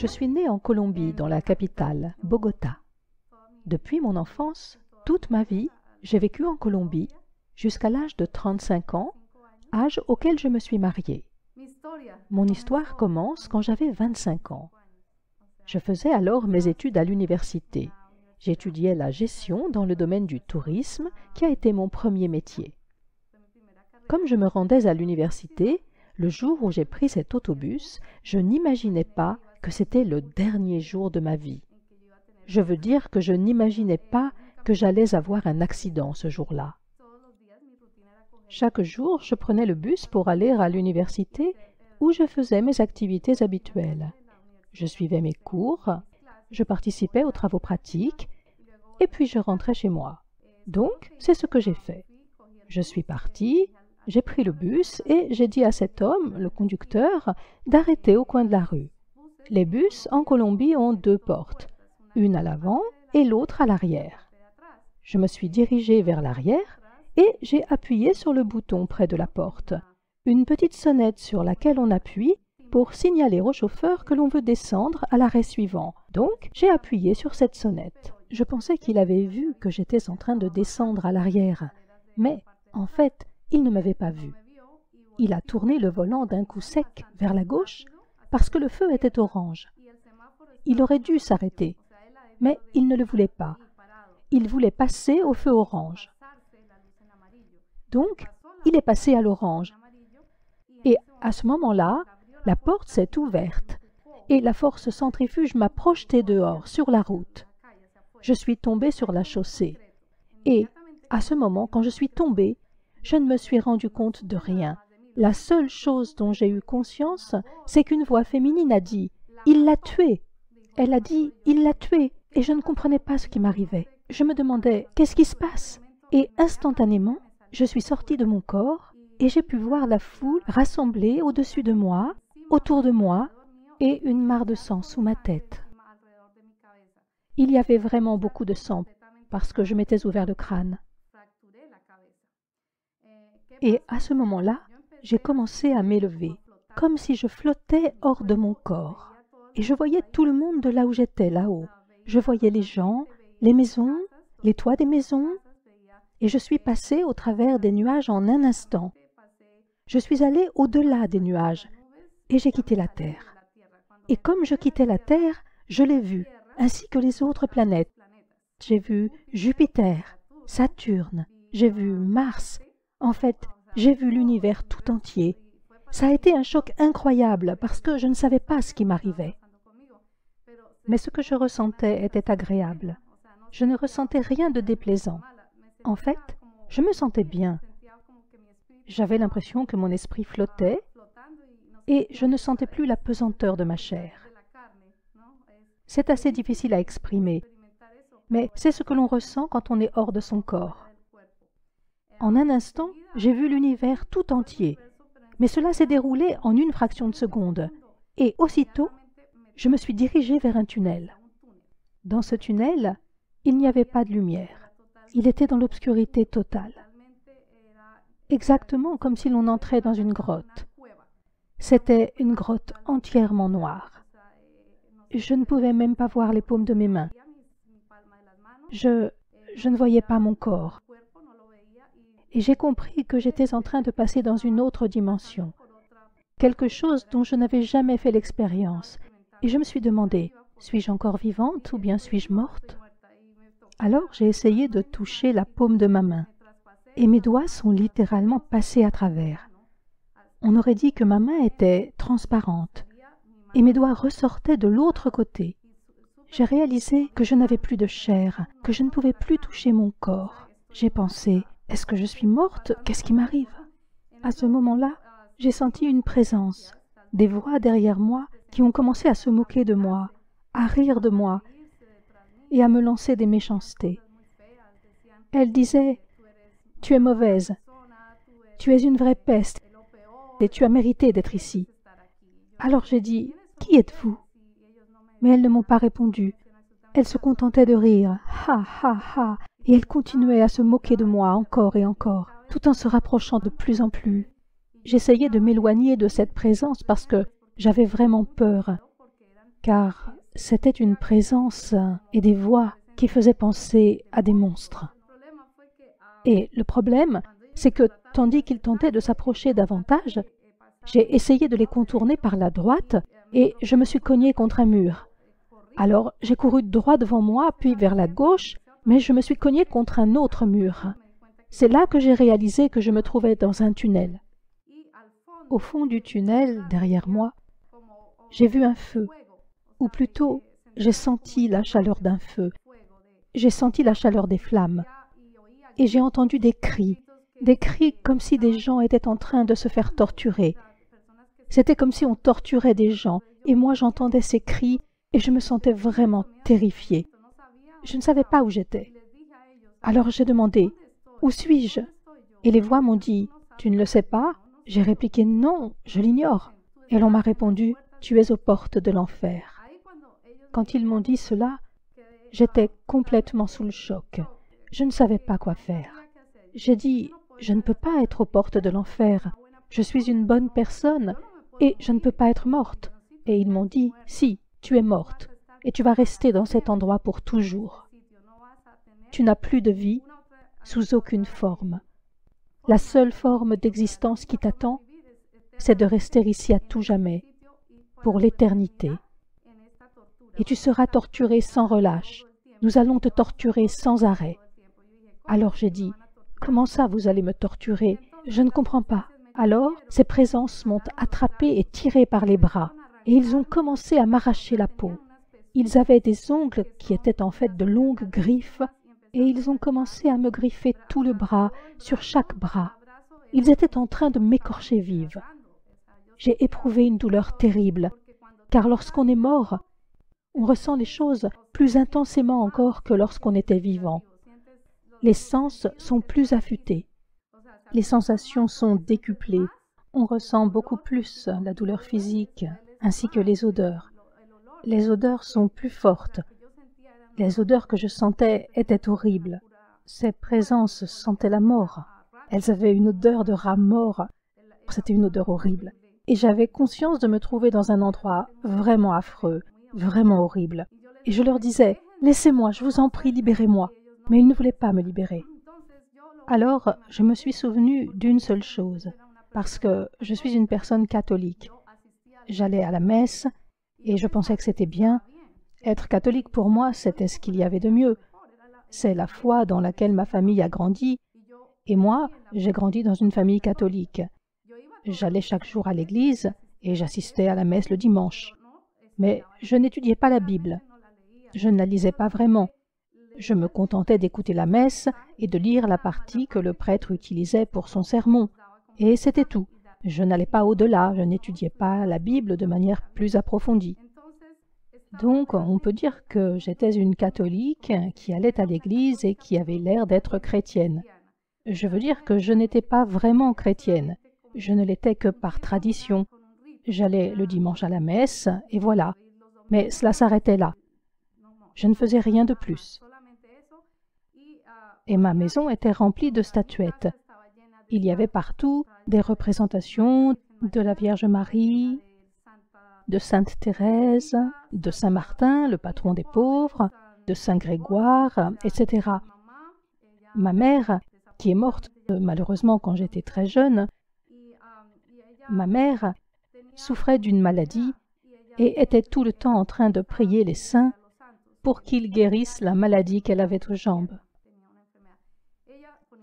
Je suis née en Colombie, dans la capitale, Bogota. Depuis mon enfance, toute ma vie, j'ai vécu en Colombie jusqu'à l'âge de 35 ans, âge auquel je me suis mariée. Mon histoire commence quand j'avais 25 ans. Je faisais alors mes études à l'université. J'étudiais la gestion dans le domaine du tourisme, qui a été mon premier métier. Comme je me rendais à l'université, le jour où j'ai pris cet autobus, je n'imaginais pas que c'était le dernier jour de ma vie. Je veux dire que je n'imaginais pas que j'allais avoir un accident ce jour-là. Chaque jour, je prenais le bus pour aller à l'université où je faisais mes activités habituelles. Je suivais mes cours, je participais aux travaux pratiques et puis je rentrais chez moi. Donc, c'est ce que j'ai fait. Je suis partie, j'ai pris le bus et j'ai dit à cet homme, le conducteur, d'arrêter au coin de la rue. Les bus en Colombie ont 2 portes, une à l'avant et l'autre à l'arrière. Je me suis dirigée vers l'arrière et j'ai appuyé sur le bouton près de la porte, une petite sonnette sur laquelle on appuie pour signaler au chauffeur que l'on veut descendre à l'arrêt suivant. Donc, j'ai appuyé sur cette sonnette. Je pensais qu'il avait vu que j'étais en train de descendre à l'arrière, mais en fait, il ne m'avait pas vu. Il a tourné le volant d'un coup sec vers la gauche parce que le feu était orange. Il aurait dû s'arrêter, mais il ne le voulait pas. Il voulait passer au feu orange. Donc, il est passé à l'orange. Et à ce moment-là, la porte s'est ouverte et la force centrifuge m'a projeté dehors, sur la route. Je suis tombée sur la chaussée. Et à ce moment, quand je suis tombée, je ne me suis rendu compte de rien. La seule chose dont j'ai eu conscience, c'est qu'une voix féminine a dit « Il l'a tué ». Elle a dit « Il l'a tué » et je ne comprenais pas ce qui m'arrivait. Je me demandais « Qu'est-ce qui se passe ?» Et instantanément, je suis sortie de mon corps et j'ai pu voir la foule rassemblée au-dessus de moi, autour de moi, et une mare de sang sous ma tête. Il y avait vraiment beaucoup de sang parce que je m'étais ouvert le crâne. Et à ce moment-là, j'ai commencé à m'élever, comme si je flottais hors de mon corps. Et je voyais tout le monde de là où j'étais, là-haut. Je voyais les gens, les maisons, les toits des maisons, et je suis passée au travers des nuages en un instant. Je suis allée au-delà des nuages, et j'ai quitté la Terre. Et comme je quittais la Terre, je l'ai vue, ainsi que les autres planètes. J'ai vu Jupiter, Saturne, j'ai vu Mars. En fait, j'ai vu l'univers tout entier. Ça a été un choc incroyable parce que je ne savais pas ce qui m'arrivait. Mais ce que je ressentais était agréable. Je ne ressentais rien de déplaisant. En fait, je me sentais bien. J'avais l'impression que mon esprit flottait et je ne sentais plus la pesanteur de ma chair. C'est assez difficile à exprimer, mais c'est ce que l'on ressent quand on est hors de son corps. En un instant, j'ai vu l'univers tout entier, mais cela s'est déroulé en une fraction de seconde, et aussitôt, je me suis dirigée vers un tunnel. Dans ce tunnel, il n'y avait pas de lumière. Il était dans l'obscurité totale. Exactement comme si l'on entrait dans une grotte. C'était une grotte entièrement noire. Je ne pouvais même pas voir les paumes de mes mains. Je ne voyais pas mon corps. Et j'ai compris que j'étais en train de passer dans une autre dimension, quelque chose dont je n'avais jamais fait l'expérience. Et je me suis demandé, suis-je encore vivante ou bien suis-je morte? Alors j'ai essayé de toucher la paume de ma main, et mes doigts sont littéralement passés à travers. On aurait dit que ma main était transparente, et mes doigts ressortaient de l'autre côté. J'ai réalisé que je n'avais plus de chair, que je ne pouvais plus toucher mon corps. J'ai pensé, est-ce que je suis morte? Qu'est-ce qui m'arrive? À ce moment-là, j'ai senti une présence, des voix derrière moi qui ont commencé à se moquer de moi, à rire de moi et à me lancer des méchancetés. Elles disaient « Tu es mauvaise, tu es une vraie peste et tu as mérité d'être ici. » Alors j'ai dit « Qui êtes-vous » Mais elles ne m'ont pas répondu. Elles se contentaient de rire « Ha, ha, ha » et elles continuaient à se moquer de moi encore et encore, tout en se rapprochant de plus en plus. J'essayais de m'éloigner de cette présence parce que j'avais vraiment peur. car c'était une présence et des voix qui faisaient penser à des monstres. Et le problème, c'est que tandis qu'ils tentaient de s'approcher davantage, j'ai essayé de les contourner par la droite et je me suis cogné contre un mur. Alors j'ai couru droit devant moi, puis vers la gauche, mais je me suis cogné contre un autre mur. C'est là que j'ai réalisé que je me trouvais dans un tunnel. Au fond du tunnel, derrière moi, j'ai vu un feu, ou plutôt, j'ai senti la chaleur d'un feu. J'ai senti la chaleur des flammes. Et j'ai entendu des cris comme si des gens étaient en train de se faire torturer. C'était comme si on torturait des gens, et moi j'entendais ces cris, et je me sentais vraiment terrifiée. Je ne savais pas où j'étais. Alors j'ai demandé, « Où suis-je » Et les voix m'ont dit, « Tu ne le sais pas ?» J'ai répliqué, « Non, je l'ignore. » Et l'on m'a répondu, « Tu es aux portes de l'enfer. » Quand ils m'ont dit cela, j'étais complètement sous le choc. Je ne savais pas quoi faire. J'ai dit, « Je ne peux pas être aux portes de l'enfer. Je suis une bonne personne et je ne peux pas être morte. » Et ils m'ont dit, « Si, tu es morte et tu vas rester dans cet endroit pour toujours. Tu n'as plus de vie sous aucune forme. La seule forme d'existence qui t'attend, c'est de rester ici à tout jamais, pour l'éternité. Et tu seras torturé sans relâche. Nous allons te torturer sans arrêt. » Alors j'ai dit, « Comment ça vous allez me torturer? Je ne comprends pas. » Alors ces présences m'ont attrapé et tiré par les bras, et ils ont commencé à m'arracher la peau. Ils avaient des ongles qui étaient en fait de longues griffes, et ils ont commencé à me griffer tout le bras, sur chaque bras. Ils étaient en train de m'écorcher vive. J'ai éprouvé une douleur terrible, car lorsqu'on est mort, on ressent les choses plus intensément encore que lorsqu'on était vivant. Les sens sont plus affûtés. Les sensations sont décuplées. On ressent beaucoup plus la douleur physique, ainsi que les odeurs. Les odeurs sont plus fortes. Les odeurs que je sentais étaient horribles. Ces présences sentaient la mort. Elles avaient une odeur de rat mort. C'était une odeur horrible. Et j'avais conscience de me trouver dans un endroit vraiment affreux, vraiment horrible. Et je leur disais, « Laissez-moi, je vous en prie, libérez-moi. » Mais ils ne voulaient pas me libérer. Alors, je me suis souvenu d'une seule chose, parce que je suis une personne catholique. J'allais à la messe et je pensais que c'était bien. Être catholique pour moi, c'était ce qu'il y avait de mieux. C'est la foi dans laquelle ma famille a grandi, et moi, j'ai grandi dans une famille catholique. J'allais chaque jour à l'église et j'assistais à la messe le dimanche. Mais je n'étudiais pas la Bible. Je ne la lisais pas vraiment. Je me contentais d'écouter la messe et de lire la partie que le prêtre utilisait pour son sermon. Et c'était tout. Je n'allais pas au-delà, je n'étudiais pas la Bible de manière plus approfondie. Donc, on peut dire que j'étais une catholique qui allait à l'église et qui avait l'air d'être chrétienne. Je veux dire que je n'étais pas vraiment chrétienne. Je ne l'étais que par tradition. J'allais le dimanche à la messe, et voilà. Mais cela s'arrêtait là. Je ne faisais rien de plus. Et ma maison était remplie de statuettes. Il y avait partout des représentations de la Vierge Marie, de Sainte Thérèse, de Saint Martin, le patron des pauvres, de Saint Grégoire, etc. Ma mère, qui est morte malheureusement quand j'étais très jeune, ma mère souffrait d'une maladie et était tout le temps en train de prier les saints pour qu'ils guérissent la maladie qu'elle avait aux jambes.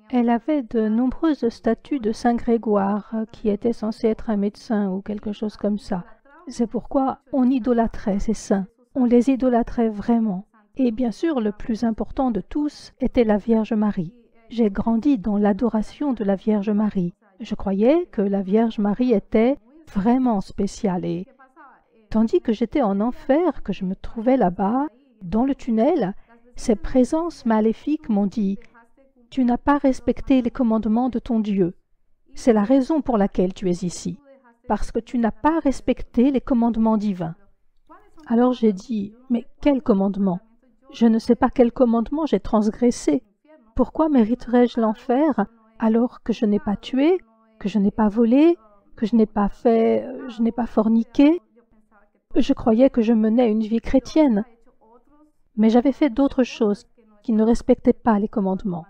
Elle avait de nombreuses statues de Saint Grégoire, qui était censé être un médecin ou quelque chose comme ça. C'est pourquoi on idolâtrait ces saints. On les idolâtrait vraiment. Et bien sûr, le plus important de tous était la Vierge Marie. J'ai grandi dans l'adoration de la Vierge Marie. Je croyais que la Vierge Marie était vraiment spéciale. Et tandis que j'étais en enfer, que je me trouvais là-bas, dans le tunnel, ces présences maléfiques m'ont dit « Tu n'as pas respecté les commandements de ton Dieu. C'est la raison pour laquelle tu es ici, parce que tu n'as pas respecté les commandements divins. » Alors j'ai dit « Mais quel commandement? Je ne sais pas quel commandement j'ai transgressé. Pourquoi mériterais-je l'enfer alors que je n'ai pas tué, que je n'ai pas volé, que je n'ai pas forniqué? Je croyais que je menais une vie chrétienne, mais j'avais fait d'autres choses qui ne respectaient pas les commandements.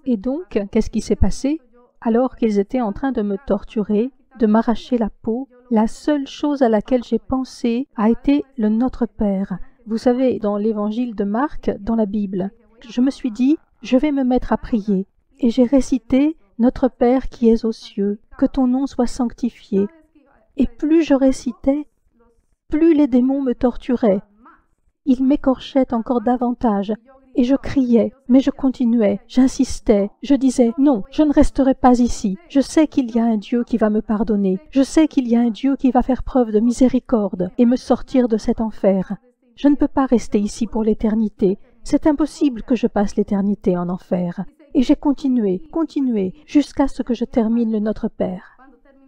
Et donc, qu'est-ce qui s'est passé? Alors qu'ils étaient en train de me torturer, de m'arracher la peau, la seule chose à laquelle j'ai pensé a été le Notre Père. Vous savez, dans l'évangile de Marc, dans la Bible, je me suis dit, je vais me mettre à prier. Et j'ai récité « Notre Père qui es aux cieux, que ton nom soit sanctifié ». Et plus je récitais, plus les démons me torturaient. Ils m'écorchaient encore davantage. Et je criais, mais je continuais, j'insistais, je disais « Non, je ne resterai pas ici. Je sais qu'il y a un Dieu qui va me pardonner. Je sais qu'il y a un Dieu qui va faire preuve de miséricorde et me sortir de cet enfer. Je ne peux pas rester ici pour l'éternité. C'est impossible que je passe l'éternité en enfer. » Et j'ai continué, jusqu'à ce que je termine le Notre Père.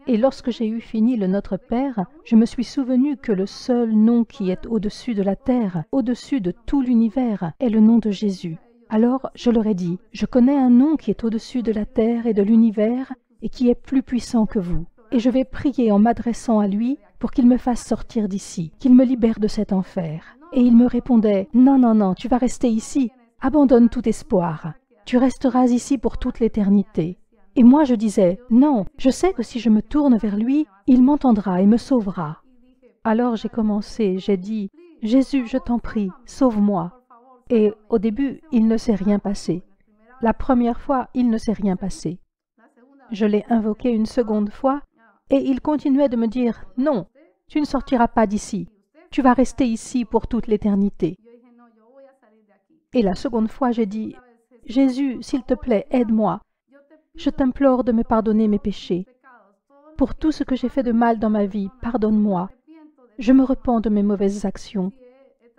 Et lorsque j'ai eu fini le Notre Père, je me suis souvenu que le seul nom qui est au-dessus de la terre, au-dessus de tout l'univers, est le nom de Jésus. Alors je leur ai dit, je connais un nom qui est au-dessus de la terre et de l'univers et qui est plus puissant que vous. Et je vais prier en m'adressant à lui pour qu'il me fasse sortir d'ici, qu'il me libère de cet enfer. Et il me répondait, non, non, non, tu vas rester ici, abandonne tout espoir. Tu resteras ici pour toute l'éternité. Et moi je disais, non, je sais que si je me tourne vers lui, il m'entendra et me sauvera. Alors j'ai commencé, j'ai dit, Jésus, je t'en prie, sauve-moi. Et au début, il ne s'est rien passé. La première fois, il ne s'est rien passé. Je l'ai invoqué une seconde fois, et il continuait de me dire, non, tu ne sortiras pas d'ici, tu vas rester ici pour toute l'éternité. Et la seconde fois, j'ai dit, Jésus, s'il te plaît, aide-moi. Je t'implore de me pardonner mes péchés. Pour tout ce que j'ai fait de mal dans ma vie, pardonne-moi. Je me repens de mes mauvaises actions.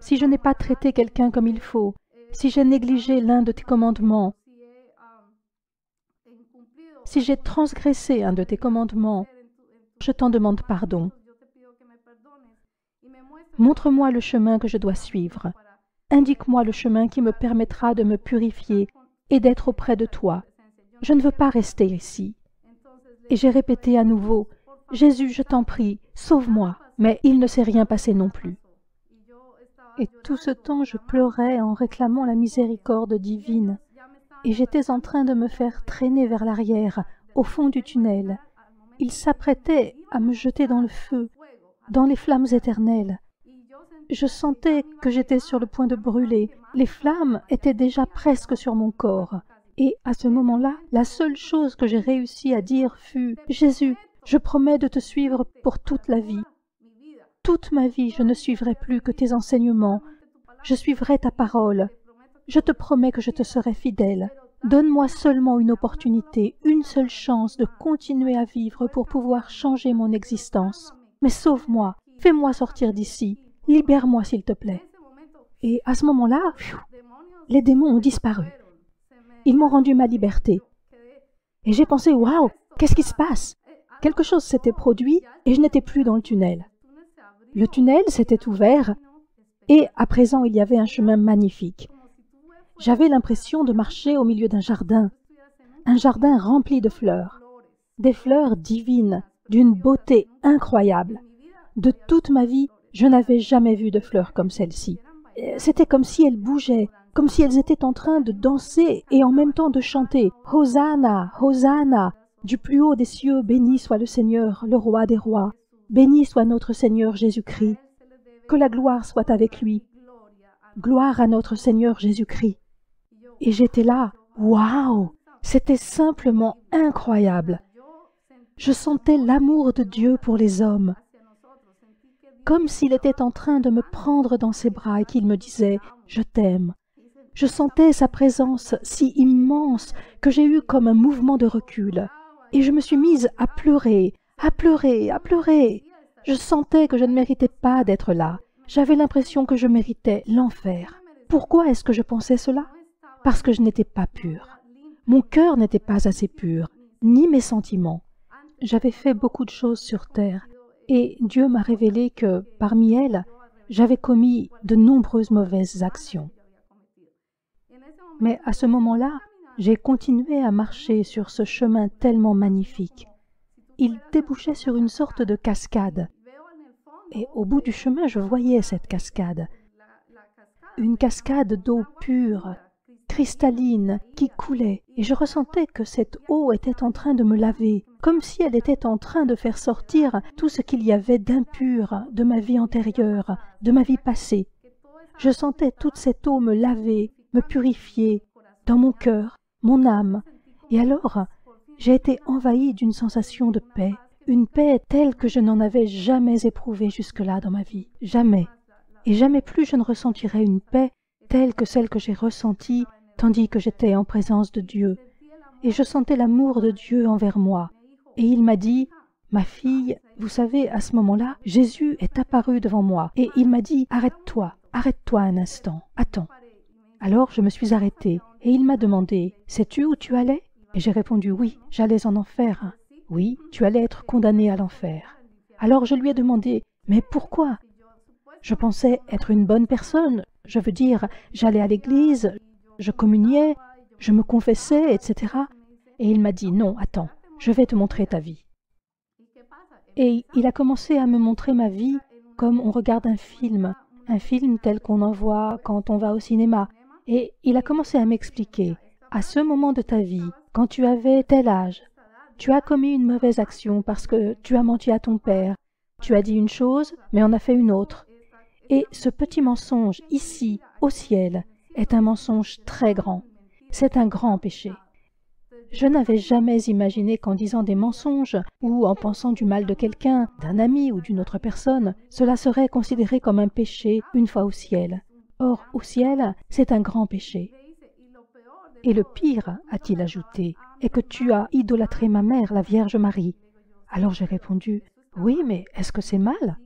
Si je n'ai pas traité quelqu'un comme il faut, si j'ai négligé l'un de tes commandements, si j'ai transgressé un de tes commandements, je t'en demande pardon. Montre-moi le chemin que je dois suivre. Indique-moi le chemin qui me permettra de me purifier et d'être auprès de toi. Je ne veux pas rester ici. Et j'ai répété à nouveau, Jésus, je t'en prie, sauve-moi. Mais il ne s'est rien passé non plus. Et tout ce temps, je pleurais en réclamant la miséricorde divine. Et j'étais en train de me faire traîner vers l'arrière, au fond du tunnel. Il s'apprêtait à me jeter dans le feu, dans les flammes éternelles. Je sentais que j'étais sur le point de brûler. Les flammes étaient déjà presque sur mon corps. Et à ce moment-là, la seule chose que j'ai réussi à dire fut « Jésus, je promets de te suivre pour toute la vie. Toute ma vie, je ne suivrai plus que tes enseignements. Je suivrai ta parole. Je te promets que je te serai fidèle. Donne-moi seulement une opportunité, une seule chance de continuer à vivre pour pouvoir changer mon existence. Mais sauve-moi, fais-moi sortir d'ici, libère-moi s'il te plaît. » Et à ce moment-là, les démons ont disparu. Ils m'ont rendu ma liberté. Et j'ai pensé, waouh, qu'est-ce qui se passe? Quelque chose s'était produit et je n'étais plus dans le tunnel. Le tunnel s'était ouvert et à présent il y avait un chemin magnifique. J'avais l'impression de marcher au milieu d'un jardin rempli de fleurs, des fleurs divines, d'une beauté incroyable. De toute ma vie, je n'avais jamais vu de fleurs comme celle-ci. C'était comme si elles bougeaient, comme si elles étaient en train de danser et en même temps de chanter « Hosanna, Hosanna !» Du plus haut des cieux, béni soit le Seigneur, le roi des rois. Béni soit notre Seigneur Jésus-Christ. Que la gloire soit avec lui. Gloire à notre Seigneur Jésus-Christ. Et j'étais là, waouh! C'était simplement incroyable. Je sentais l'amour de Dieu pour les hommes, comme s'il était en train de me prendre dans ses bras et qu'il me disait « Je t'aime ». Je sentais sa présence si immense que j'ai eu comme un mouvement de recul. Et je me suis mise à pleurer, à pleurer, à pleurer. Je sentais que je ne méritais pas d'être là. J'avais l'impression que je méritais l'enfer. Pourquoi est-ce que je pensais cela? Parce que je n'étais pas pure. Mon cœur n'était pas assez pur, ni mes sentiments. J'avais fait beaucoup de choses sur terre, et Dieu m'a révélé que, parmi elles, j'avais commis de nombreuses mauvaises actions. Mais à ce moment-là, j'ai continué à marcher sur ce chemin tellement magnifique. Il débouchait sur une sorte de cascade. Et au bout du chemin, je voyais cette cascade. Une cascade d'eau pure, cristalline, qui coulait. Et je ressentais que cette eau était en train de me laver, comme si elle était en train de faire sortir tout ce qu'il y avait d'impur de ma vie antérieure, de ma vie passée. Je sentais toute cette eau me laver, me purifier, dans mon cœur, mon âme. Et alors, j'ai été envahie d'une sensation de paix, une paix telle que je n'en avais jamais éprouvée jusque-là dans ma vie. Jamais. Et jamais plus je ne ressentirai une paix telle que celle que j'ai ressentie tandis que j'étais en présence de Dieu. Et je sentais l'amour de Dieu envers moi. Et il m'a dit, « Ma fille, vous savez, à ce moment-là, Jésus est apparu devant moi. Et il m'a dit, « Arrête-toi un instant, attends. » Alors je me suis arrêtée et il m'a demandé, « Sais-tu où tu allais ?» Et j'ai répondu, « Oui, j'allais en enfer. » « Oui, tu allais être condamné à l'enfer. » Alors je lui ai demandé, « Mais pourquoi ?» Je pensais être une bonne personne, je veux dire, j'allais à l'église, je communiais, je me confessais, etc. Et il m'a dit, « Non, attends, je vais te montrer ta vie. » Et il a commencé à me montrer ma vie comme on regarde un film tel qu'on en voit quand on va au cinéma. Et il a commencé à m'expliquer, « À ce moment de ta vie, quand tu avais tel âge, tu as commis une mauvaise action parce que tu as menti à ton père. Tu as dit une chose, mais en as fait une autre. Et ce petit mensonge, ici, au ciel, est un mensonge très grand. C'est un grand péché. » Je n'avais jamais imaginé qu'en disant des mensonges ou en pensant du mal de quelqu'un, d'un ami ou d'une autre personne, cela serait considéré comme un péché une fois au ciel. Or, au ciel, c'est un grand péché. Et le pire, a-t-il ajouté, est que tu as idolâtré ma mère, la Vierge Marie. Alors j'ai répondu, « Oui, mais est-ce que c'est mal ?»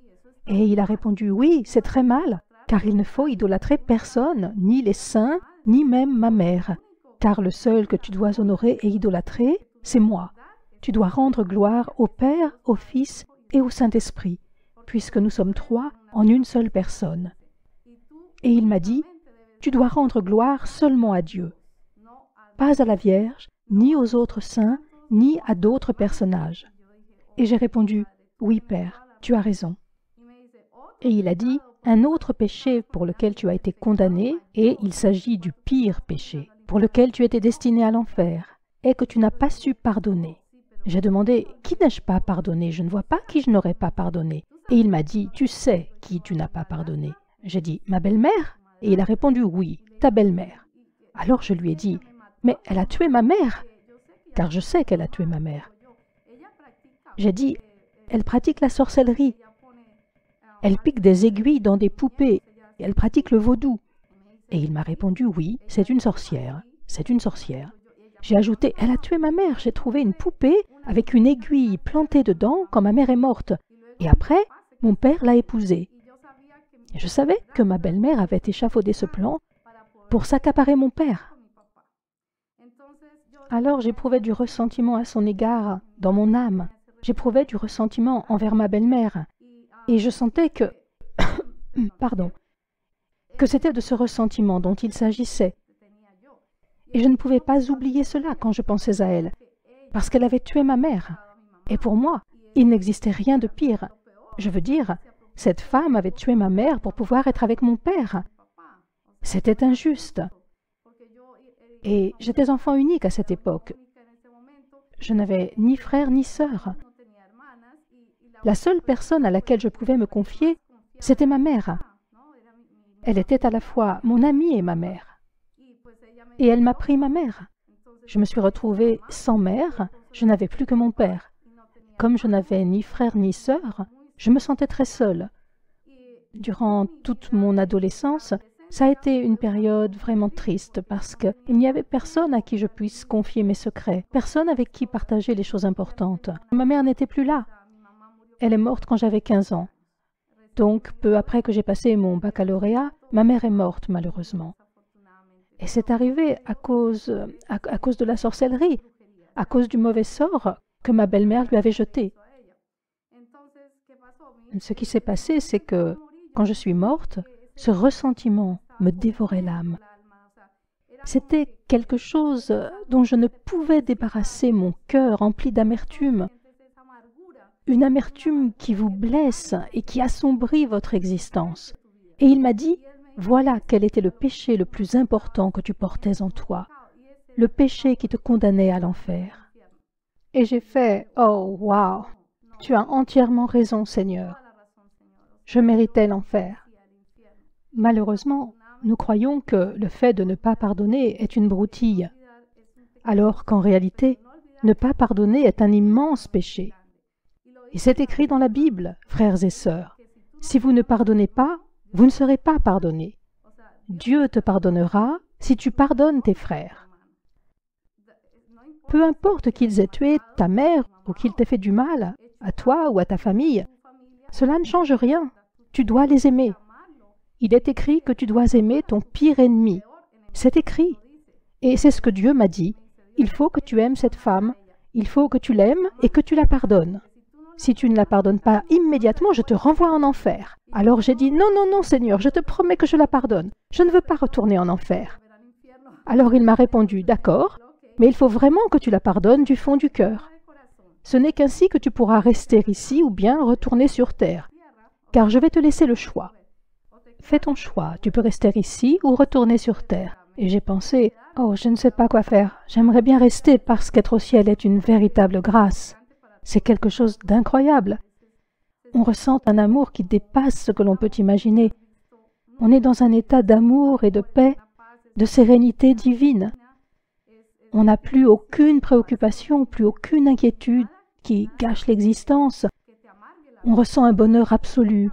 Et il a répondu, « Oui, c'est très mal, car il ne faut idolâtrer personne, ni les saints, ni même ma mère. Car le seul que tu dois honorer et idolâtrer, c'est moi. Tu dois rendre gloire au Père, au Fils et au Saint-Esprit, puisque nous sommes trois en une seule personne. » Et il m'a dit, « Tu dois rendre gloire seulement à Dieu, pas à la Vierge, ni aux autres saints, ni à d'autres personnages. » Et j'ai répondu, « Oui, Père, tu as raison. » Et il a dit, « Un autre péché pour lequel tu as été condamné, et il s'agit du pire péché, pour lequel tu étais destiné à l'enfer, est que tu n'as pas su pardonner. » J'ai demandé, « Qui n'ai-je pas pardonné? Je ne vois pas qui je n'aurais pas pardonné. » Et il m'a dit, « Tu sais qui tu n'as pas pardonné. » J'ai dit, « Ma belle-mère ?» Et il a répondu, « Oui, ta belle-mère. » Alors je lui ai dit, « Mais elle a tué ma mère, car je sais qu'elle a tué ma mère. » J'ai dit, « Elle pratique la sorcellerie. Elle pique des aiguilles dans des poupées. Elle pratique le vaudou. » Et il m'a répondu, « Oui, c'est une sorcière. C'est une sorcière. » J'ai ajouté, « Elle a tué ma mère. J'ai trouvé une poupée avec une aiguille plantée dedans quand ma mère est morte. Et après, mon père l'a épousée. » Et je savais que ma belle-mère avait échafaudé ce plan pour s'accaparer mon père. Alors j'éprouvais du ressentiment à son égard dans mon âme. J'éprouvais du ressentiment envers ma belle-mère. Et je sentais que... pardon. Que c'était de ce ressentiment dont il s'agissait. Et je ne pouvais pas oublier cela quand je pensais à elle, parce qu'elle avait tué ma mère. Et pour moi, il n'existait rien de pire. Je veux dire, cette femme avait tué ma mère pour pouvoir être avec mon père. C'était injuste. Et j'étais enfant unique à cette époque. Je n'avais ni frère ni sœur. La seule personne à laquelle je pouvais me confier, c'était ma mère. Elle était à la fois mon amie et ma mère. Et elle m'a pris ma mère. Je me suis retrouvée sans mère, je n'avais plus que mon père. Comme je n'avais ni frère ni sœur, je me sentais très seule. Durant toute mon adolescence, ça a été une période vraiment triste parce qu'il n'y avait personne à qui je puisse confier mes secrets, personne avec qui partager les choses importantes. Ma mère n'était plus là. Elle est morte quand j'avais 15 ans. Donc, peu après que j'ai passé mon baccalauréat, ma mère est morte malheureusement. Et c'est arrivé à cause de la sorcellerie, à cause du mauvais sort que ma belle-mère lui avait jeté. Ce qui s'est passé, c'est que quand je suis morte, ce ressentiment me dévorait l'âme. C'était quelque chose dont je ne pouvais débarrasser mon cœur rempli d'amertume, une amertume qui vous blesse et qui assombrit votre existence. Et il m'a dit, voilà quel était le péché le plus important que tu portais en toi, le péché qui te condamnait à l'enfer. Et j'ai fait, oh, wow, tu as entièrement raison, Seigneur. Je méritais l'enfer. Malheureusement, nous croyons que le fait de ne pas pardonner est une broutille, alors qu'en réalité, ne pas pardonner est un immense péché. Et c'est écrit dans la Bible, frères et sœurs, si vous ne pardonnez pas, vous ne serez pas pardonnés. Dieu te pardonnera si tu pardonnes tes frères. Peu importe qu'ils aient tué ta mère ou qu'ils t'aient fait du mal, à toi ou à ta famille, cela ne change rien. Tu dois les aimer. Il est écrit que tu dois aimer ton pire ennemi. C'est écrit. Et c'est ce que Dieu m'a dit. Il faut que tu aimes cette femme, il faut que tu l'aimes et que tu la pardonnes. Si tu ne la pardonnes pas immédiatement, je te renvoie en enfer. Alors j'ai dit, non, non, non, Seigneur, je te promets que je la pardonne. Je ne veux pas retourner en enfer. Alors il m'a répondu, d'accord, mais il faut vraiment que tu la pardonnes du fond du cœur. Ce n'est qu'ainsi que tu pourras rester ici ou bien retourner sur terre, car je vais te laisser le choix. Fais ton choix, tu peux rester ici ou retourner sur terre. Et j'ai pensé, oh, je ne sais pas quoi faire. J'aimerais bien rester parce qu'être au ciel est une véritable grâce. C'est quelque chose d'incroyable. On ressent un amour qui dépasse ce que l'on peut imaginer. On est dans un état d'amour et de paix, de sérénité divine. On n'a plus aucune préoccupation, plus aucune inquiétude qui gâche l'existence. On ressent un bonheur absolu,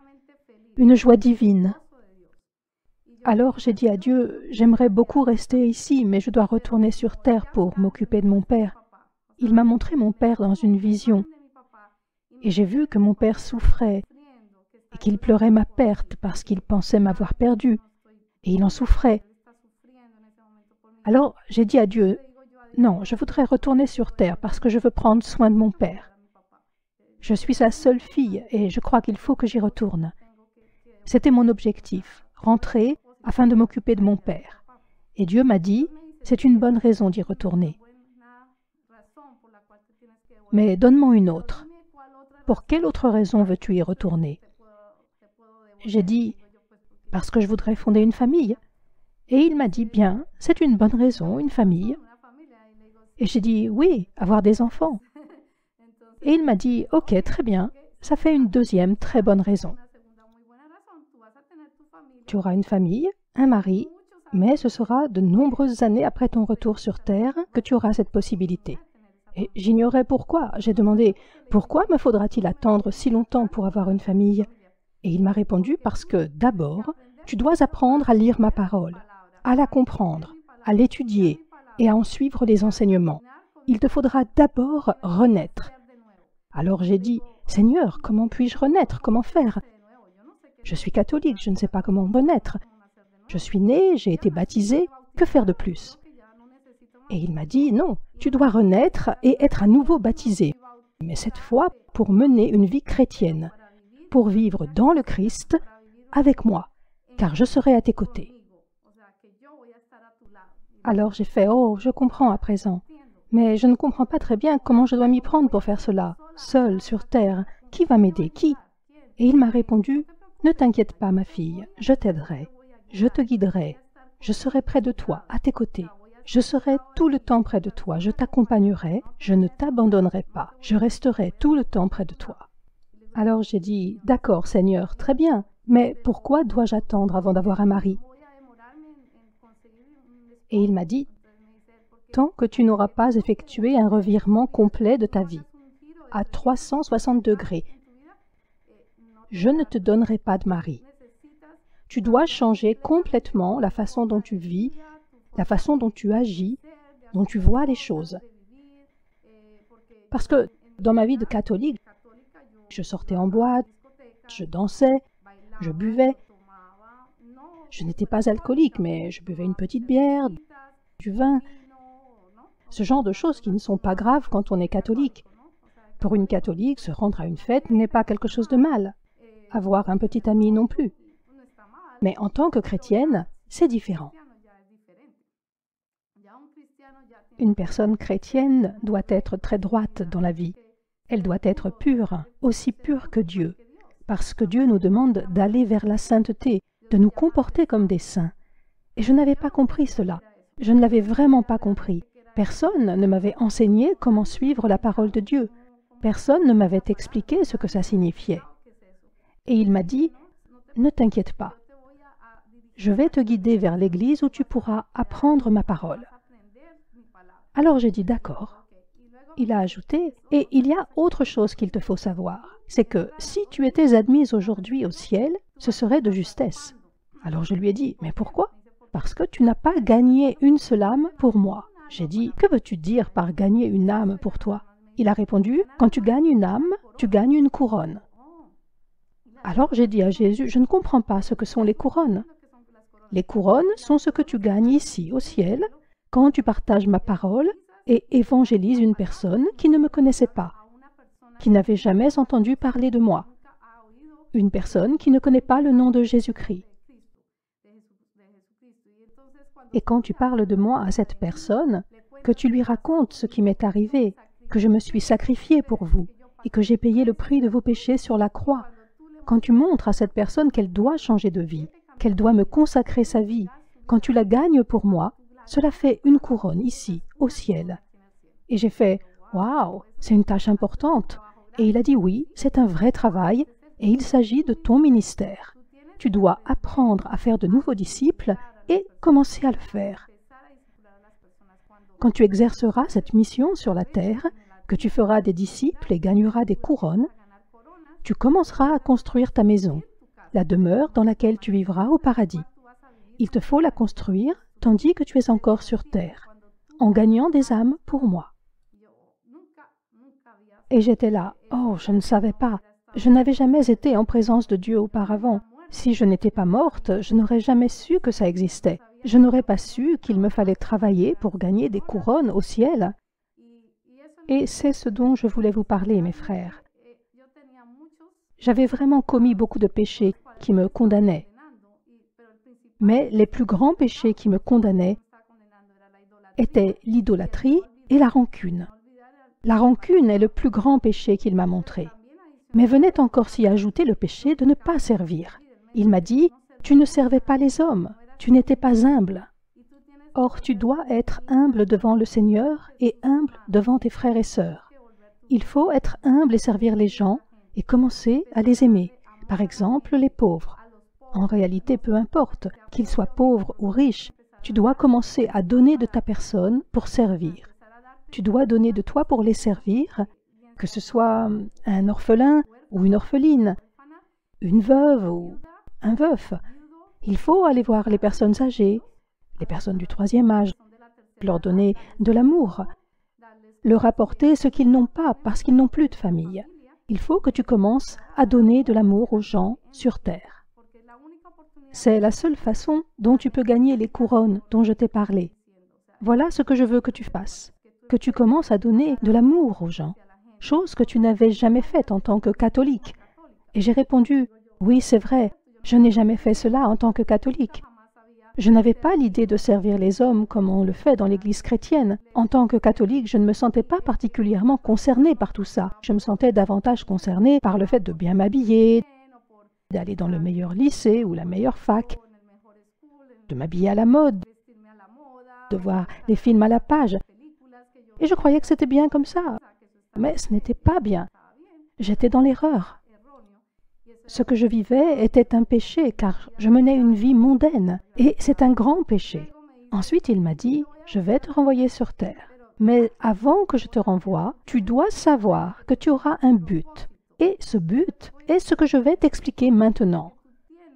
une joie divine. Alors j'ai dit à Dieu, j'aimerais beaucoup rester ici, mais je dois retourner sur terre pour m'occuper de mon père. Il m'a montré mon père dans une vision, et j'ai vu que mon père souffrait, et qu'il pleurait ma perte parce qu'il pensait m'avoir perdu, et il en souffrait. Alors j'ai dit à Dieu, non, je voudrais retourner sur terre parce que je veux prendre soin de mon père. Je suis sa seule fille, et je crois qu'il faut que j'y retourne. C'était mon objectif, rentrer afin de m'occuper de mon père. Et Dieu m'a dit, c'est une bonne raison d'y retourner. Mais donne-moi une autre. Pour quelle autre raison veux-tu y retourner? J'ai dit, parce que je voudrais fonder une famille. Et il m'a dit, bien, c'est une bonne raison, une famille. Et j'ai dit, oui, avoir des enfants. Et il m'a dit, ok, très bien, ça fait une deuxième très bonne raison. Tu auras une famille, un mari, mais ce sera de nombreuses années après ton retour sur Terre que tu auras cette possibilité. Et j'ignorais pourquoi. J'ai demandé, pourquoi me faudra-t-il attendre si longtemps pour avoir une famille? Et il m'a répondu, parce que d'abord, tu dois apprendre à lire ma parole, à la comprendre, à l'étudier et à en suivre les enseignements. Il te faudra d'abord renaître. Alors j'ai dit, Seigneur, comment puis-je renaître? Comment faire? Je suis catholique, je ne sais pas comment renaître. Je suis né, j'ai été baptisé, que faire de plus? Et il m'a dit, non, tu dois renaître et être à nouveau baptisé, mais cette fois pour mener une vie chrétienne, pour vivre dans le Christ avec moi, car je serai à tes côtés. Alors j'ai fait, oh, je comprends à présent, mais je ne comprends pas très bien comment je dois m'y prendre pour faire cela, seul sur terre. Qui va m'aider? Qui? Et il m'a répondu, ne t'inquiète pas, ma fille, je t'aiderai, je te guiderai, je serai près de toi, à tes côtés. Je serai tout le temps près de toi, je t'accompagnerai, je ne t'abandonnerai pas, je resterai tout le temps près de toi. Alors j'ai dit, d'accord Seigneur, très bien, mais pourquoi dois-je attendre avant d'avoir un mari? Et il m'a dit, tant que tu n'auras pas effectué un revirement complet de ta vie, à 360 degrés, je ne te donnerai pas de mari. Tu dois changer complètement la façon dont tu vis, la façon dont tu agis, dont tu vois les choses. Parce que dans ma vie de catholique, je sortais en boîte, je dansais, je buvais. Je n'étais pas alcoolique, mais je buvais une petite bière, du vin. Ce genre de choses qui ne sont pas graves quand on est catholique. Pour une catholique, se rendre à une fête n'est pas quelque chose de mal. Avoir un petit ami non plus. Mais en tant que chrétienne, c'est différent. Une personne chrétienne doit être très droite dans la vie. Elle doit être pure, aussi pure que Dieu, parce que Dieu nous demande d'aller vers la sainteté, de nous comporter comme des saints. Et je n'avais pas compris cela. Je ne l'avais vraiment pas compris. Personne ne m'avait enseigné comment suivre la parole de Dieu. Personne ne m'avait expliqué ce que ça signifiait. Et il m'a dit, « Ne t'inquiète pas. Je vais te guider vers l'église où tu pourras apprendre ma parole. » Alors j'ai dit, « D'accord. » Il a ajouté, « Et il y a autre chose qu'il te faut savoir. C'est que si tu étais admise aujourd'hui au ciel, ce serait de justesse. » Alors je lui ai dit, « Mais pourquoi ? » « Parce que tu n'as pas gagné une seule âme pour moi. » J'ai dit, « Que veux-tu dire par gagner une âme pour toi ?» Il a répondu, « Quand tu gagnes une âme, tu gagnes une couronne. » Alors j'ai dit à Jésus, « Je ne comprends pas ce que sont les couronnes. » Les couronnes sont ce que tu gagnes ici, au ciel, quand tu partages ma parole et évangélises une personne qui ne me connaissait pas, qui n'avait jamais entendu parler de moi, une personne qui ne connaît pas le nom de Jésus-Christ. Et quand tu parles de moi à cette personne, que tu lui racontes ce qui m'est arrivé, que je me suis sacrifié pour vous et que j'ai payé le prix de vos péchés sur la croix, quand tu montres à cette personne qu'elle doit changer de vie, qu'elle doit me consacrer sa vie, quand tu la gagnes pour moi, cela fait une couronne ici, au ciel. Et j'ai fait « Waouh, c'est une tâche importante !» Et il a dit « Oui, c'est un vrai travail et il s'agit de ton ministère. Tu dois apprendre à faire de nouveaux disciples et commencer à le faire. Quand tu exerceras cette mission sur la terre, que tu feras des disciples et gagneras des couronnes, tu commenceras à construire ta maison, la demeure dans laquelle tu vivras au paradis. Il te faut la construire tandis que tu es encore sur terre, en gagnant des âmes pour moi. » Et j'étais là, « Oh, je ne savais pas. Je n'avais jamais été en présence de Dieu auparavant. Si je n'étais pas morte, je n'aurais jamais su que ça existait. Je n'aurais pas su qu'il me fallait travailler pour gagner des couronnes au ciel. » Et c'est ce dont je voulais vous parler, mes frères. J'avais vraiment commis beaucoup de péchés qui me condamnaient. Mais les plus grands péchés qui me condamnaient étaient l'idolâtrie et la rancune. La rancune est le plus grand péché qu'il m'a montré. Mais venait encore s'y ajouter le péché de ne pas servir. Il m'a dit, « Tu ne servais pas les hommes, tu n'étais pas humble. Or, tu dois être humble devant le Seigneur et humble devant tes frères et sœurs. Il faut être humble et servir les gens et commencer à les aimer. Par exemple, les pauvres. En réalité, peu importe, qu'ils soient pauvres ou riches, tu dois commencer à donner de ta personne pour servir. Tu dois donner de toi pour les servir, que ce soit un orphelin ou une orpheline, une veuve ou un veuf. Il faut aller voir les personnes âgées, les personnes du 3e âge, leur donner de l'amour, leur apporter ce qu'ils n'ont pas parce qu'ils n'ont plus de famille. Il faut que tu commences à donner de l'amour aux gens sur terre. C'est la seule façon dont tu peux gagner les couronnes dont je t'ai parlé. Voilà ce que je veux que tu fasses, que tu commences à donner de l'amour aux gens, chose que tu n'avais jamais faite en tant que catholique. Et j'ai répondu, « Oui, c'est vrai, je n'ai jamais fait cela en tant que catholique. Je n'avais pas l'idée de servir les hommes comme on le fait dans l'Église chrétienne. En tant que catholique, je ne me sentais pas particulièrement concernée par tout ça. Je me sentais davantage concernée par le fait de bien m'habiller, d'aller dans le meilleur lycée ou la meilleure fac, de m'habiller à la mode, de voir les films à la page. Et je croyais que c'était bien comme ça. Mais ce n'était pas bien. J'étais dans l'erreur. Ce que je vivais était un péché, car je menais une vie mondaine, et c'est un grand péché. Ensuite, il m'a dit, « Je vais te renvoyer sur terre. Mais avant que je te renvoie, tu dois savoir que tu auras un but. Et ce but est ce que je vais t'expliquer maintenant.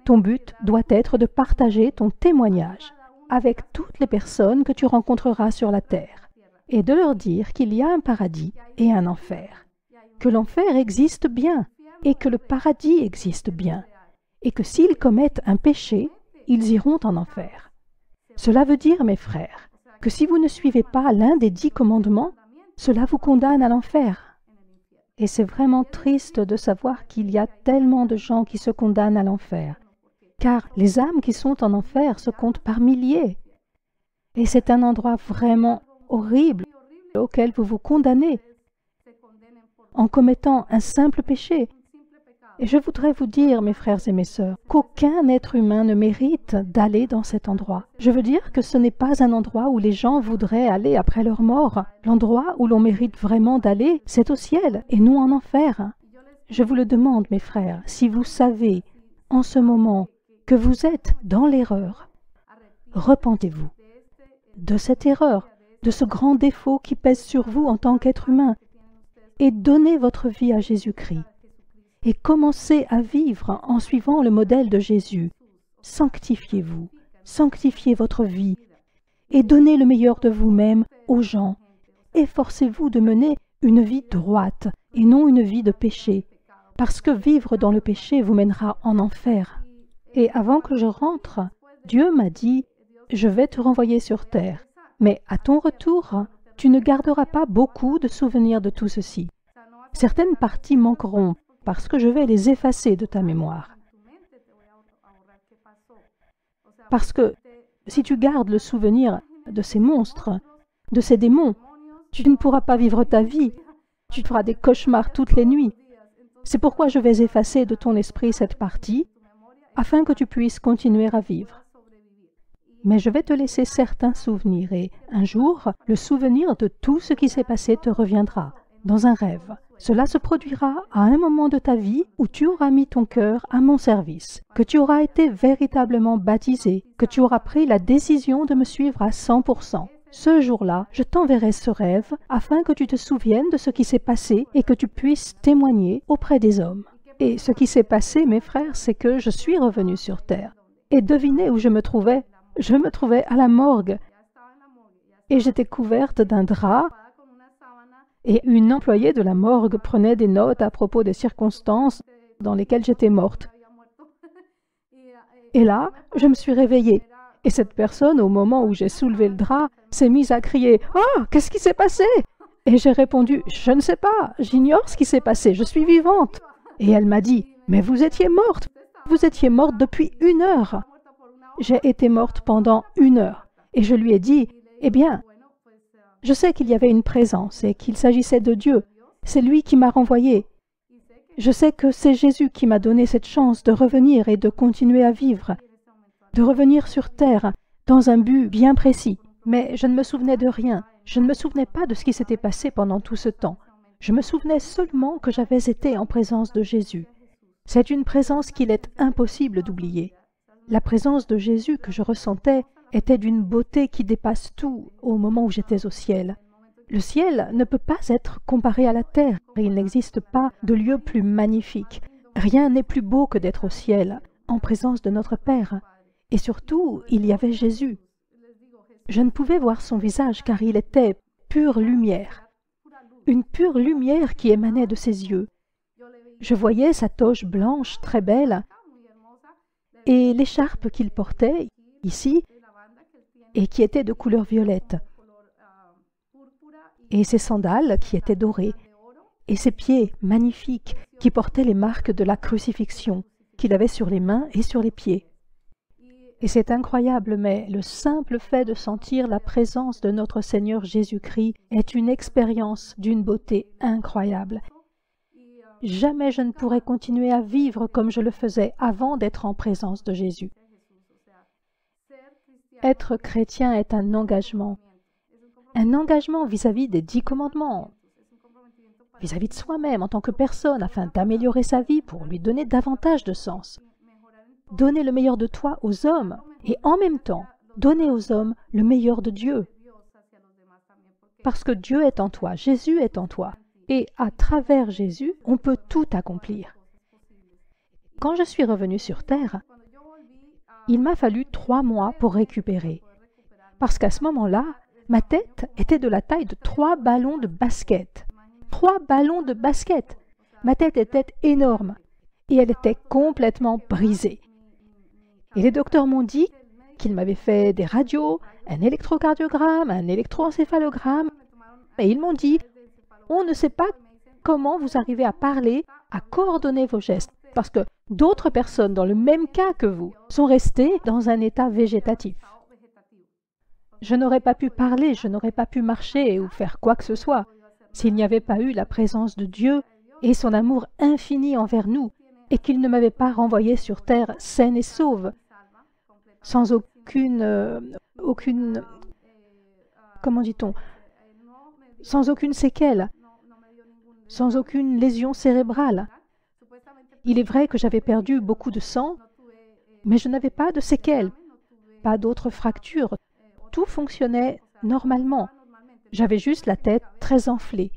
Ton but doit être de partager ton témoignage avec toutes les personnes que tu rencontreras sur la terre, et de leur dire qu'il y a un paradis et un enfer, que l'enfer existe bien, et que le paradis existe bien, et que s'ils commettent un péché, ils iront en enfer. Cela veut dire, mes frères, que si vous ne suivez pas l'un des 10 commandements, cela vous condamne à l'enfer. Et c'est vraiment triste de savoir qu'il y a tellement de gens qui se condamnent à l'enfer, car les âmes qui sont en enfer se comptent par milliers. Et c'est un endroit vraiment horrible auquel vous vous condamnez. en commettant un simple péché. Et je voudrais vous dire, mes frères et mes sœurs, qu'aucun être humain ne mérite d'aller dans cet endroit. Je veux dire que ce n'est pas un endroit où les gens voudraient aller après leur mort. L'endroit où l'on mérite vraiment d'aller, c'est au ciel et non en enfer. Je vous le demande, mes frères, si vous savez en ce moment que vous êtes dans l'erreur, repentez-vous de cette erreur, de ce grand défaut qui pèse sur vous en tant qu'être humain, et donnez votre vie à Jésus-Christ. Et commencez à vivre en suivant le modèle de Jésus. Sanctifiez-vous, sanctifiez votre vie, et donnez le meilleur de vous-même aux gens. Efforcez-vous de mener une vie droite et non une vie de péché, parce que vivre dans le péché vous mènera en enfer. Et avant que je rentre, Dieu m'a dit, « Je vais te renvoyer sur terre, mais à ton retour, tu ne garderas pas beaucoup de souvenirs de tout ceci. Certaines parties manqueront, parce que je vais les effacer de ta mémoire. Parce que si tu gardes le souvenir de ces monstres, de ces démons, tu ne pourras pas vivre ta vie. Tu feras des cauchemars toutes les nuits. C'est pourquoi je vais effacer de ton esprit cette partie, afin que tu puisses continuer à vivre. Mais je vais te laisser certains souvenirs et, un jour, le souvenir de tout ce qui s'est passé te reviendra, dans un rêve. Cela se produira à un moment de ta vie où tu auras mis ton cœur à mon service, que tu auras été véritablement baptisé, que tu auras pris la décision de me suivre à 100%. Ce jour-là, je t'enverrai ce rêve afin que tu te souviennes de ce qui s'est passé et que tu puisses témoigner auprès des hommes. Et ce qui s'est passé, mes frères, c'est que je suis revenu sur terre. Et devinez où je me trouvais? Je me trouvais à la morgue. Et j'étais couverte d'un drap. Et une employée de la morgue prenait des notes à propos des circonstances dans lesquelles j'étais morte. Et là, je me suis réveillée. Et cette personne, au moment où j'ai soulevé le drap, s'est mise à crier « Oh, qu'est-ce qui s'est passé ?» Et j'ai répondu « Je ne sais pas, j'ignore ce qui s'est passé, je suis vivante. » Et elle m'a dit « Mais vous étiez morte depuis 1 heure. » J'ai été morte pendant 1 heure. Et je lui ai dit « Eh bien, je sais qu'il y avait une présence et qu'il s'agissait de Dieu. C'est lui qui m'a renvoyée. Je sais que c'est Jésus qui m'a donné cette chance de revenir et de continuer à vivre, de revenir sur terre dans un but bien précis. Mais je ne me souvenais de rien. Je ne me souvenais pas de ce qui s'était passé pendant tout ce temps. Je me souvenais seulement que j'avais été en présence de Jésus. C'est une présence qu'il est impossible d'oublier. La présence de Jésus que je ressentais était d'une beauté qui dépasse tout au moment où j'étais au ciel. Le ciel ne peut pas être comparé à la terre. Il n'existe pas de lieu plus magnifique. Rien n'est plus beau que d'être au ciel, en présence de notre Père. Et surtout, il y avait Jésus. Je ne pouvais voir son visage car il était pure lumière. Une pure lumière qui émanait de ses yeux. Je voyais sa toge blanche très belle et l'écharpe qu'il portait ici et qui était de couleur violette, et ses sandales qui étaient dorées, et ses pieds magnifiques qui portaient les marques de la crucifixion qu'il avait sur les mains et sur les pieds. Et c'est incroyable, mais le simple fait de sentir la présence de notre Seigneur Jésus-Christ est une expérience d'une beauté incroyable. Jamais je ne pourrais continuer à vivre comme je le faisais avant d'être en présence de Jésus. Être chrétien est un engagement vis-à-vis des 10 commandements, vis-à-vis de soi-même en tant que personne, afin d'améliorer sa vie pour lui donner davantage de sens. Donner le meilleur de toi aux hommes et en même temps, donner aux hommes le meilleur de Dieu. Parce que Dieu est en toi, Jésus est en toi, et à travers Jésus, on peut tout accomplir. Quand je suis revenue sur terre, il m'a fallu 3 mois pour récupérer, parce qu'à ce moment-là, ma tête était de la taille de 3 ballons de basket. 3 ballons de basket! Ma tête était énorme et elle était complètement brisée. Et les docteurs m'ont dit qu'ils m'avaient fait des radios, un électrocardiogramme, un électroencéphalogramme, et ils m'ont dit « On ne sait pas comment vous arrivez à parler, à coordonner vos gestes, parce que d'autres personnes dans le même cas que vous sont restées dans un état végétatif. » Je n'aurais pas pu parler, je n'aurais pas pu marcher ou faire quoi que ce soit s'il n'y avait pas eu la présence de Dieu et son amour infini envers nous, et qu'il ne m'avait pas renvoyé sur terre saine et sauve, sans comment dit-on, sans aucune séquelle, sans aucune lésion cérébrale. Il est vrai que j'avais perdu beaucoup de sang, mais je n'avais pas de séquelles, pas d'autres fractures. Tout fonctionnait normalement. J'avais juste la tête très enflée.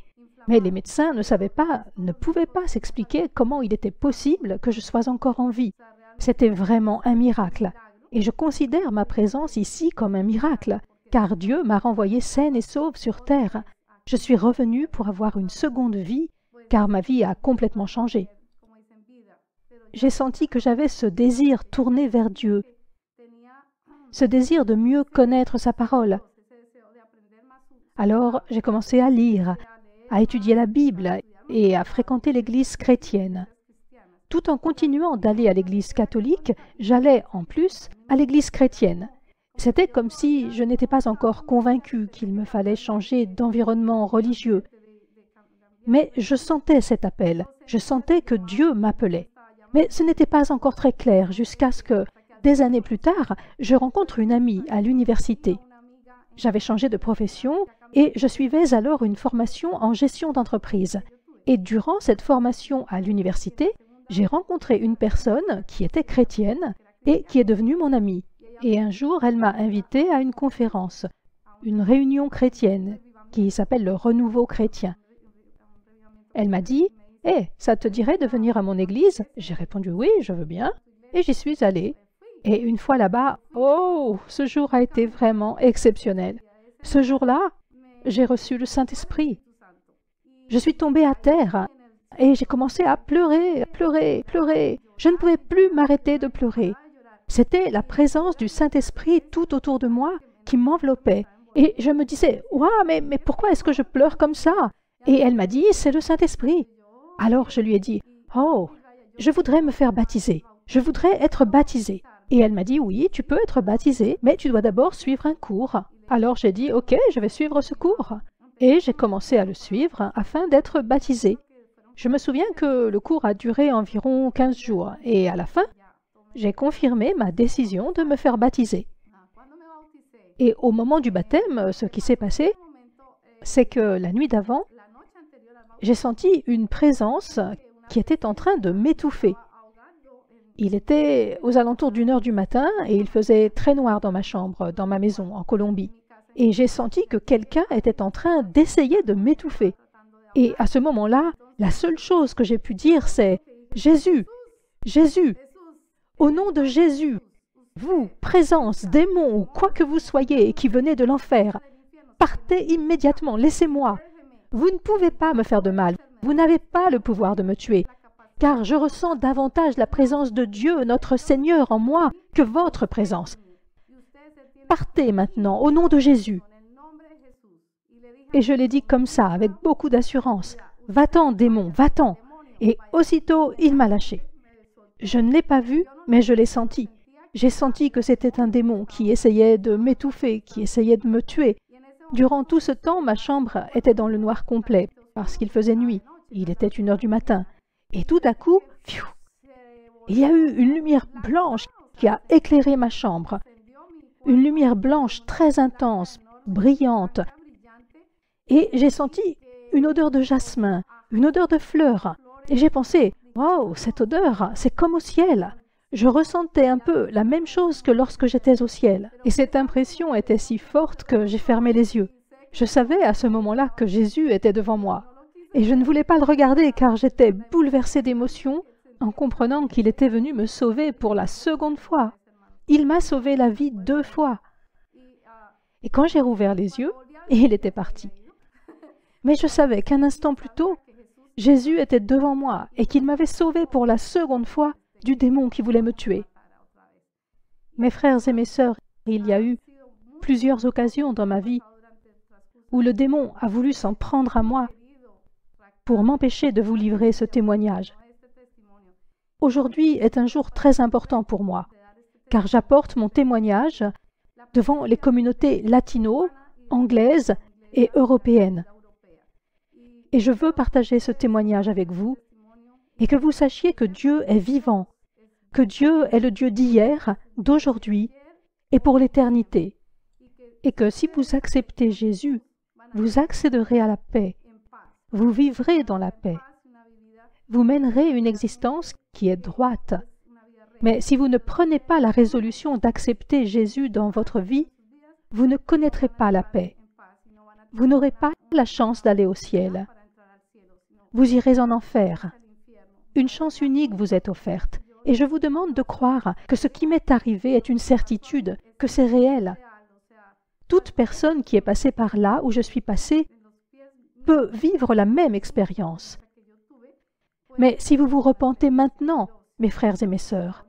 Mais les médecins ne pouvaient pas s'expliquer comment il était possible que je sois encore en vie. C'était vraiment un miracle. Et je considère ma présence ici comme un miracle, car Dieu m'a renvoyée saine et sauve sur terre. Je suis revenue pour avoir une seconde vie, car ma vie a complètement changé. J'ai senti que j'avais ce désir tourné vers Dieu, ce désir de mieux connaître sa parole. Alors, j'ai commencé à lire, à étudier la Bible et à fréquenter l'église chrétienne. Tout en continuant d'aller à l'église catholique, j'allais en plus à l'église chrétienne. C'était comme si je n'étais pas encore convaincue qu'il me fallait changer d'environnement religieux. Mais je sentais cet appel, je sentais que Dieu m'appelait. Mais ce n'était pas encore très clair jusqu'à ce que, des années plus tard, je rencontre une amie à l'université. J'avais changé de profession et je suivais alors une formation en gestion d'entreprise. Et durant cette formation à l'université, j'ai rencontré une personne qui était chrétienne et qui est devenue mon amie. Et un jour, elle m'a invitée à une conférence, une réunion chrétienne qui s'appelle le Renouveau chrétien. Elle m'a dit « Hé, ça te dirait de venir à mon église ?» J'ai répondu « Oui, je veux bien. » Et j'y suis allée. Et une fois là-bas, oh, ce jour a été vraiment exceptionnel. Ce jour-là, j'ai reçu le Saint-Esprit. Je suis tombée à terre et j'ai commencé à pleurer, pleurer, pleurer. Je ne pouvais plus m'arrêter de pleurer. C'était la présence du Saint-Esprit tout autour de moi qui m'enveloppait. Et je me disais, « Ouah, mais pourquoi est-ce que je pleure comme ça ?» Et elle m'a dit, « C'est le Saint-Esprit. » Alors je lui ai dit, « Oh, je voudrais me faire baptiser. Je voudrais être baptisée. » Et elle m'a dit, « Oui, tu peux être baptisée, mais tu dois d'abord suivre un cours. » Alors j'ai dit, « Ok, je vais suivre ce cours. » Et j'ai commencé à le suivre afin d'être baptisée. Je me souviens que le cours a duré environ 15 jours et à la fin, j'ai confirmé ma décision de me faire baptiser. Et au moment du baptême, ce qui s'est passé, c'est que la nuit d'avant, j'ai senti une présence qui était en train de m'étouffer. Il était aux alentours d'1 heure du matin et il faisait très noir dans ma chambre, dans ma maison, en Colombie. Et j'ai senti que quelqu'un était en train d'essayer de m'étouffer. Et à ce moment-là, la seule chose que j'ai pu dire, c'est « Jésus, Jésus, au nom de Jésus, vous, présence, démon ou quoi que vous soyez qui venez de l'enfer, partez immédiatement, laissez-moi. Vous ne pouvez pas me faire de mal, vous n'avez pas le pouvoir de me tuer, car je ressens davantage la présence de Dieu, notre Seigneur, en moi que votre présence. Partez maintenant, au nom de Jésus. » Et je l'ai dit comme ça, avec beaucoup d'assurance. « Va-t'en, démon, va-t'en » Et aussitôt, il m'a lâché. Je ne l'ai pas vu, mais je l'ai senti. J'ai senti que c'était un démon qui essayait de m'étouffer, qui essayait de me tuer. Durant tout ce temps, ma chambre était dans le noir complet, parce qu'il faisait nuit. Il était 1 heure du matin. Et tout à coup, pfiou, il y a eu une lumière blanche qui a éclairé ma chambre. Une lumière blanche très intense, brillante. Et j'ai senti une odeur de jasmin, une odeur de fleurs. Et j'ai pensé, « Wow, cette odeur, c'est comme au ciel !» Je ressentais un peu la même chose que lorsque j'étais au ciel. Et cette impression était si forte que j'ai fermé les yeux. Je savais à ce moment-là que Jésus était devant moi. Et je ne voulais pas le regarder car j'étais bouleversée d'émotion en comprenant qu'il était venu me sauver pour la seconde fois. Il m'a sauvé la vie 2 fois. Et quand j'ai rouvert les yeux, il était parti. Mais je savais qu'un instant plus tôt, Jésus était devant moi et qu'il m'avait sauvé pour la seconde fois du démon qui voulait me tuer. Mes frères et mes sœurs, il y a eu plusieurs occasions dans ma vie où le démon a voulu s'en prendre à moi pour m'empêcher de vous livrer ce témoignage. Aujourd'hui est un jour très important pour moi, car j'apporte mon témoignage devant les communautés latino, anglaises et européennes. Et je veux partager ce témoignage avec vous et que vous sachiez que Dieu est vivant, que Dieu est le Dieu d'hier, d'aujourd'hui et pour l'éternité. Et que si vous acceptez Jésus, vous accéderez à la paix. Vous vivrez dans la paix. Vous mènerez une existence qui est droite. Mais si vous ne prenez pas la résolution d'accepter Jésus dans votre vie, vous ne connaîtrez pas la paix. Vous n'aurez pas la chance d'aller au ciel. Vous irez en enfer. Une chance unique vous est offerte. Et je vous demande de croire que ce qui m'est arrivé est une certitude, que c'est réel. Toute personne qui est passée par là où je suis passé peut vivre la même expérience. Mais si vous vous repentez maintenant, mes frères et mes sœurs,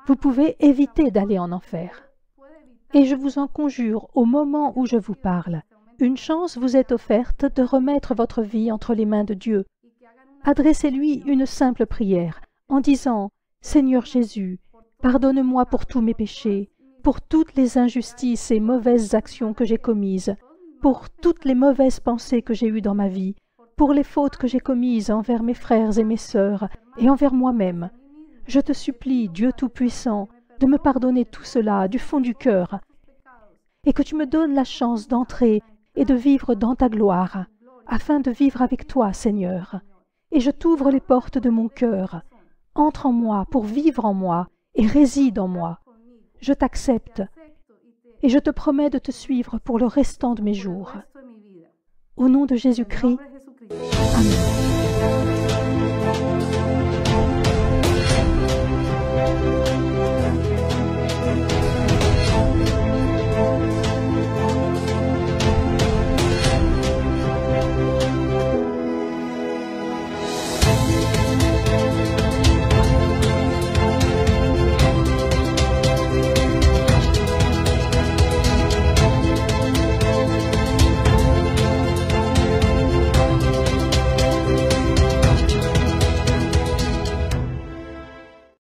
vous pouvez éviter d'aller en enfer. Et je vous en conjure, au moment où je vous parle, une chance vous est offerte de remettre votre vie entre les mains de Dieu. Adressez-lui une simple prière en disant « Seigneur Jésus, pardonne-moi pour tous mes péchés, pour toutes les injustices et mauvaises actions que j'ai commises, pour toutes les mauvaises pensées que j'ai eues dans ma vie, pour les fautes que j'ai commises envers mes frères et mes sœurs et envers moi-même. Je te supplie, Dieu Tout-Puissant, de me pardonner tout cela du fond du cœur et que tu me donnes la chance d'entrer et de vivre dans ta gloire, afin de vivre avec toi, Seigneur. Et je t'ouvre les portes de mon cœur. Entre en moi pour vivre en moi et réside en moi. Je t'accepte et je te promets de te suivre pour le restant de mes jours. Au nom de Jésus-Christ,